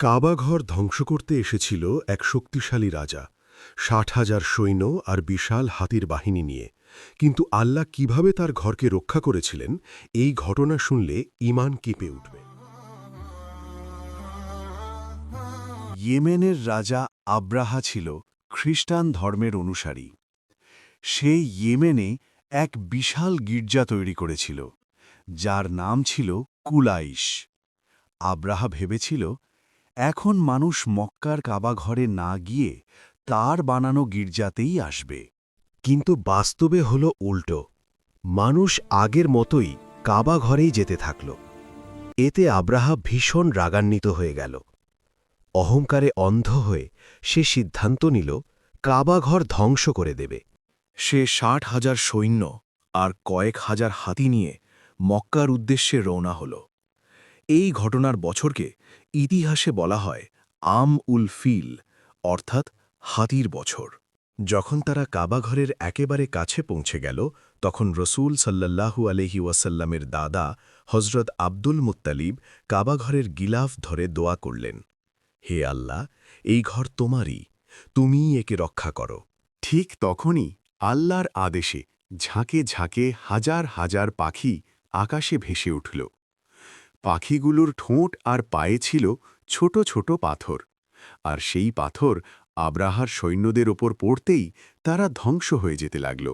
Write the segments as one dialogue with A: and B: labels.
A: কাবাঘর ধ্বংস করতে এসেছিল এক শক্তিশালী রাজা, ৬০,০০০ সৈন্য আর বিশাল হাতির বাহিনী নিয়ে। কিন্তু আল্লাহ কিভাবে তার ঘরকে রক্ষা করেছিলেন, এই ঘটনা শুনলে ঈমান কেঁপে উঠবে।
B: ইয়েমেনের রাজা আব্রাহা ছিল খ্রিস্টান ধর্মের অনুসারী। সে ইয়েমেনে এক বিশাল গির্জা তৈরি করেছিল, যার নাম ছিল কুলাইশ। আব্রাহা ভেবেছিল, এখন মানুষ মক্কার কাবাঘরে না গিয়ে তার বানানো গির্জাতেই আসবে।
A: কিন্তু বাস্তবে হল উল্টো। মানুষ আগের মতোই কাবাঘরেই যেতে থাকল। এতে আব্রাহা ভীষণ রাগান্বিত হয়ে গেল। অহংকারে অন্ধ হয়ে সে সিদ্ধান্ত নিল কাবাঘর ধ্বংস করে দেবে।
B: সে ৬০,০০০ সৈন্য আর কয়েক হাজার হাতি নিয়ে মক্কার উদ্দেশ্যে রওনা হল। এই ঘটনার বছরকে ইতিহাসে বলা হয় আম-উল ফিল, অর্থাৎ হাতির বছর।
A: যখন তারা কাবাঘরের একেবারে কাছে পৌঁছে গেল, তখন রসূল সাল্লাল্লাহু আলাইহি ওয়াসাল্লামের দাদা হজরত আব্দুল মুত্তালিব কাবাঘরের গিলাফ ধরে দোয়া করলেন, হে আল্লাহ, এই ঘর তোমারই, তুমিই একে রক্ষা করো।
B: ঠিক তখনই আল্লাহর আদেশে ঝাঁকে ঝাঁকে হাজার হাজার পাখি আকাশে ভেসে উঠল। পাখিগুলোর ঠোঁট আর পায়ে ছিল ছোট ছোট পাথর, আর সেই পাথর আব্রাহার সৈন্যদের ওপর পড়তেই তারা ধ্বংস হয়ে যেতে লাগল।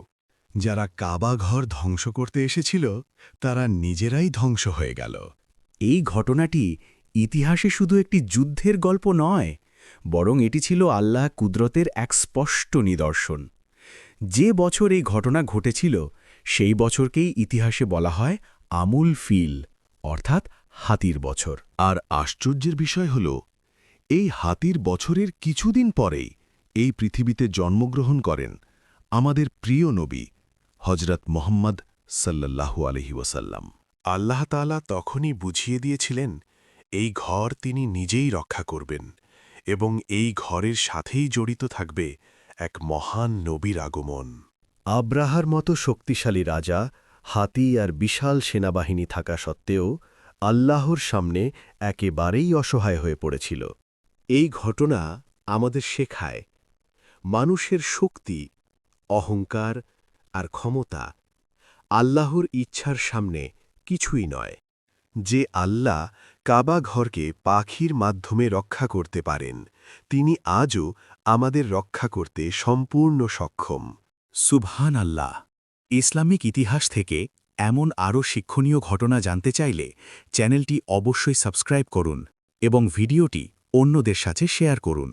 A: যারা কাবাঘর ধ্বংস করতে এসেছিল, তারা নিজেরাই ধ্বংস হয়ে গেল।
C: এই ঘটনাটি ইতিহাসে শুধু একটি যুদ্ধের গল্প নয়, বরং এটি ছিল আল্লাহ কুদরতের এক স্পষ্ট নিদর্শন। যে বছর এই ঘটনা ঘটেছিল, সেই বছরকেই ইতিহাসে বলা হয় আমুল ফিল, অর্থাৎ হাতির বছর।
A: আর আশ্চর্যের বিষয় হল, এই হাতির বছরের কিছুদিন পরেই এই পৃথিবীতে জন্মগ্রহণ করেন আমাদের প্রিয় নবী হজরত মোহাম্মদ সাল্লাল্লাহু আলাইহি ওয়াসাল্লাম। আল্লাহ তাআলা তখনই বুঝিয়ে দিয়েছিলেন, এই ঘর তিনি নিজেই রক্ষা করবেন এবং এই ঘরের সাথেই জড়িত থাকবে এক মহান নবীর আগমন। আব্রাহার মতো শক্তিশালী রাজা, হাতি আর বিশাল সেনাবাহিনী থাকা সত্ত্বেও আল্লাহর সামনে একেবারেই অসহায় হয়ে পড়েছিল। এই ঘটনা আমাদের শেখায়, মানুষের শক্তি, অহংকার আর ক্ষমতা আল্লাহর ইচ্ছার সামনে কিছুই নয়। যে আল্লাহ কাবা ঘরকে পাখির মাধ্যমে রক্ষা করতে পারেন, তিনি আজও আমাদের রক্ষা করতে সম্পূর্ণ সক্ষম।
B: সুবহান আল্লাহ। ইসলামিক ইতিহাস থেকে এমন আরও শিক্ষণীয় ঘটনা জানতে চাইলে চ্যানেলটি অবশ্যই সাবস্ক্রাইব করুন এবং ভিডিওটি অন্যদের সাথে শেয়ার করুন।